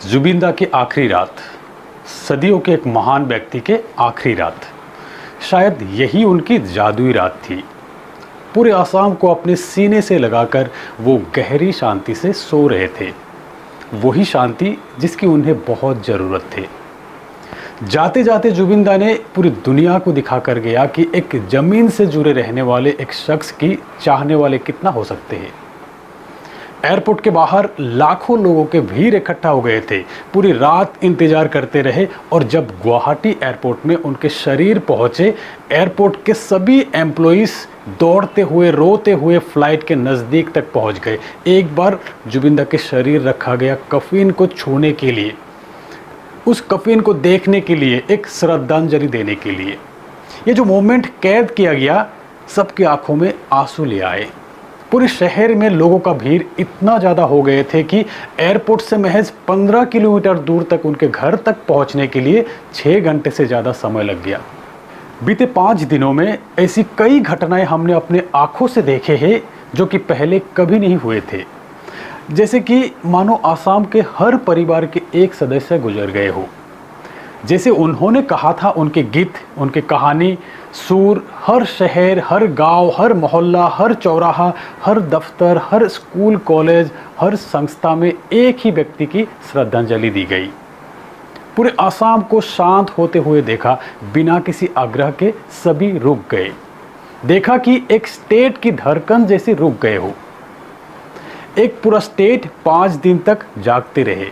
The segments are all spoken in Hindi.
जुबिंदा की आखिरी रात, सदियों के एक महान व्यक्ति के आखिरी रात। शायद यही उनकी जादुई रात थी। पूरे आसाम को अपने सीने से लगाकर वो गहरी शांति से सो रहे थे। वही शांति जिसकी उन्हें बहुत ज़रूरत थी। जाते जाते जुबिंदा ने पूरी दुनिया को दिखाकर गया कि एक ज़मीन से जुड़े रहने वाले एक शख्स की चाहने वाले कितना हो सकते हैं। एयरपोर्ट के बाहर लाखों लोगों के भीड़ इकट्ठा हो गए थे। पूरी रात इंतजार करते रहे और जब गुवाहाटी एयरपोर्ट में उनके शरीर पहुंचे, एयरपोर्ट के सभी एम्प्लॉइज दौड़ते हुए रोते हुए फ्लाइट के नज़दीक तक पहुंच गए। एक बार जुबिंदा के शरीर रखा गया कफीन को छूने के लिए, उस कफीन को देखने के लिए, एक श्रद्धांजलि देने के लिए। ये जो मोमेंट कैद किया गया, सबकी आंखों में आंसू ले आए। पूरे शहर में लोगों का भीड़ इतना ज़्यादा हो गए थे कि एयरपोर्ट से महज 15 किलोमीटर दूर तक उनके घर तक पहुंचने के लिए 6 घंटे से ज़्यादा समय लग गया। बीते 5 दिनों में ऐसी कई घटनाएं हमने अपने आंखों से देखे हैं जो कि पहले कभी नहीं हुए थे। जैसे कि मानो आसाम के हर परिवार के एक सदस्य गुजर गए हो। जैसे उन्होंने कहा था, उनके गीत, उनके कहानी, सुर हर शहर, हर गांव, हर मोहल्ला, हर चौराहा, हर दफ्तर, हर स्कूल, कॉलेज, हर संस्था में एक ही व्यक्ति की श्रद्धांजलि दी गई। पूरे आसाम को शांत होते हुए देखा। बिना किसी आग्रह के सभी रुक गए। देखा कि एक स्टेट की धड़कन जैसे रुक गए हो। एक पूरा स्टेट 5 दिन तक जागते रहे।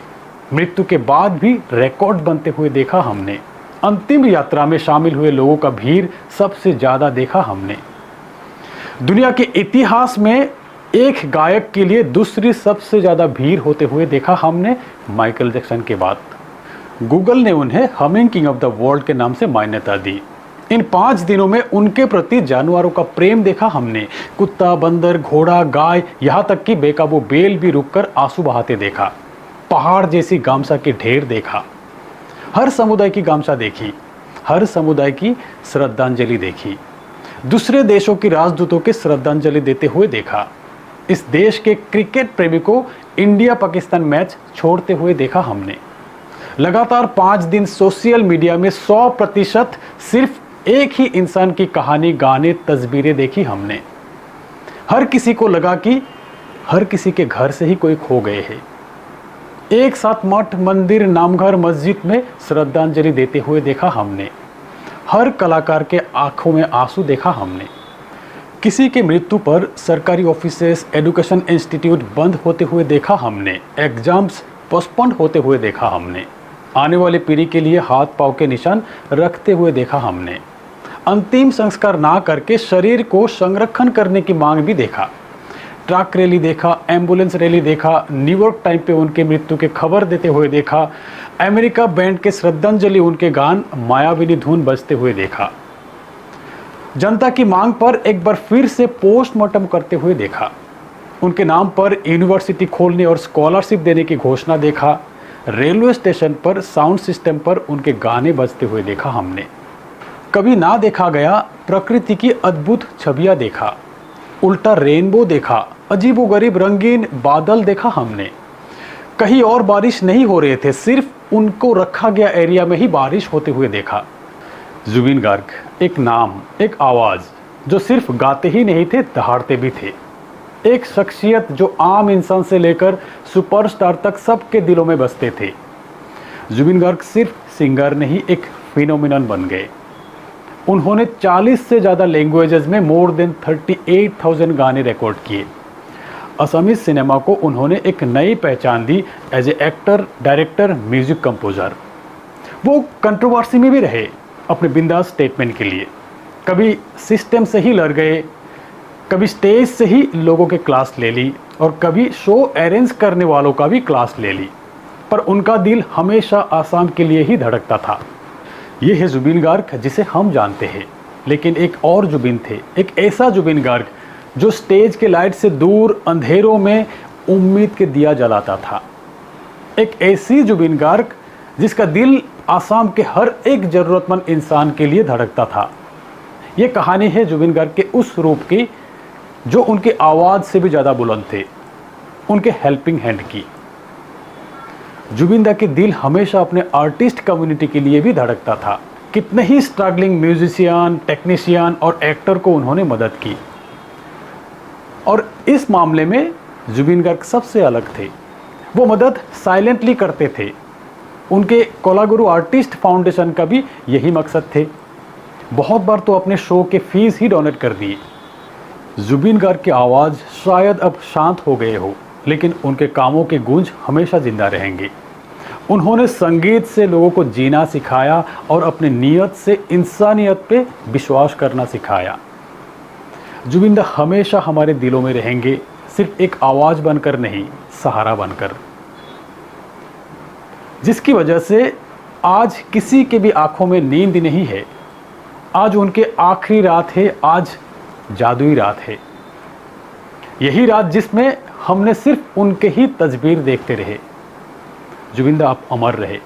मृत्यु के बाद भी रिकॉर्ड बनते हुए देखा हमने। अंतिम यात्रा में शामिल हुए लोगों का भीड़ सबसे ज़्यादा देखा हमने। दुनिया के इतिहास में एक गायक के लिए दूसरी सबसे ज़्यादा भीड़ होते हुए देखा हमने, माइकल जैक्सन के बाद। गूगल ने उन्हें humming king of the world के नाम से मान्यता दी। इन 5 दिनों में उनके प्रति जानवरों का प्रेम देखा हमने। कुत्ता, बंदर, घोड़ा, गाय, यहाँ तक कि बेकाबू बैल भी रुककर आंसू बहाते देखा। पहाड़ जैसी गामसा के ढेर देखा। हर समुदाय की गामसा देखी, हर समुदाय की श्रद्धांजलि देखी। दूसरे देशों की राजदूतों के श्रद्धांजलि देते हुए देखा। इस देश के क्रिकेट प्रेमी को इंडिया पाकिस्तान मैच छोड़ते हुए देखा हमने। लगातार 5 दिन सोशल मीडिया में 100% सिर्फ एक ही इंसान की कहानी, गाने, तस्वीरें देखी हमने। हर किसी को लगा कि हर किसी के घर से ही कोई खो गए हैं। एक साथ मठ, मंदिर, नामघर, मस्जिद में श्रद्धांजलि देते हुए देखा हमने। हर कलाकार के आंखों में आंसू देखा हमने। किसी के मृत्यु पर सरकारी ऑफिसेस, एजुकेशन इंस्टीट्यूट बंद होते हुए देखा हमने। एग्जाम्स पोस्टपोन्ड होते हुए देखा हमने। आने वाली पीढ़ी के लिए हाथ पांव के निशान रखते हुए देखा हमने। अंतिम संस्कार ना करके शरीर को संरक्षण करने की मांग भी देखा। ट्रक रैली देखा, एम्बुलेंस रैली देखा, न्यूयॉर्क टाइम पे उनके मृत्यु की खबर देते हुए देखा। अमेरिका बैंड के श्रद्धांजलि उनके गान मायाविनी धुन बजते हुए देखा। जनता की मांग पर एक बार फिर से पोस्टमार्टम करते हुए देखा। उनके नाम पर यूनिवर्सिटी खोलने और स्कॉलरशिप देने की घोषणा देखा। रेलवे स्टेशन पर साउंड सिस्टम पर उनके गाने बजते हुए देखा हमने। कभी ना देखा गया प्रकृति की अद्भुत छवियां देखा। उल्टा रेनबो देखा, अजीबोगरीब रंगीन बादल देखा हमने। कहीं और बारिश नहीं हो रहे थे, सिर्फ उनको रखा गया एरिया में ही बारिश होते हुए देखा। जुबिन गार्ग एक नाम, एक आवाज़ जो सिर्फ गाते ही नहीं थे, दहाड़ते भी थे। एक शख्सियत जो आम इंसान से लेकर सुपरस्टार तक सबके दिलों में बसते थे। जुबिन गार्ग सिर्फ सिंगर नहीं, एक फिनोमिनन बन गए। उन्होंने 40 से ज़्यादा लैंग्वेजेस में मोर देन 38,000 गाने रिकॉर्ड किए। असमीज सिनेमा को उन्होंने एक नई पहचान दी as a actor, director, music composer. वो कंट्रोवर्सी में भी रहे अपने बिंदास स्टेटमेंट के लिए। कभी सिस्टम से ही लड़ गए, कभी स्टेज से ही लोगों के क्लास ले ली और कभी शो अरेंज करने वालों का भी क्लास ले ली। पर उनका दिल हमेशा आसाम के लिए ही धड़कता था। ये है जुबिन गार्ग जिसे हम जानते हैं। लेकिन एक और जुबिन थे, एक ऐसा जुबिन गार्ग जो स्टेज के लाइट से दूर अंधेरों में उम्मीद के दिया जलाता था। एक ऐसी जुबिन गार्ग जिसका दिल आसाम के हर एक ज़रूरतमंद इंसान के लिए धड़कता था। ये कहानी है जुबिन गार्ग के उस रूप की जो उनकी आवाज़ से भी ज़्यादा बुलंद थे, उनके हेल्पिंग हैंड की। जुबिन के दिल हमेशा अपने आर्टिस्ट कम्युनिटी के लिए भी धड़कता था। कितने ही स्ट्रगलिंग म्यूजिशियन, टेक्नीशियन और एक्टर को उन्होंने मदद की, और इस मामले में जुबिन गार्ग सबसे अलग थे। वो मदद साइलेंटली करते थे। उनके कलागुरु आर्टिस्ट फाउंडेशन का भी यही मकसद थे। बहुत बार तो अपने शो के फीस ही डोनेट कर दिए। जुबिन गार्ग की आवाज़ शायद अब शांत हो गए हो, लेकिन उनके कामों के गूंज हमेशा जिंदा रहेंगे। उन्होंने संगीत से लोगों को जीना सिखाया और अपनी नीयत से इंसानियत पे विश्वास करना सिखाया। जुबिन दा हमेशा हमारे दिलों में रहेंगे, सिर्फ एक आवाज़ बनकर नहीं, सहारा बनकर, जिसकी वजह से आज किसी के भी आंखों में नींद नहीं है। आज उनके आखिरी रात है, आज जादुई रात है। यही रात जिसमें हमने सिर्फ उनके ही तस्वीर देखते रहे। जुबिन दा आप अमर रहे।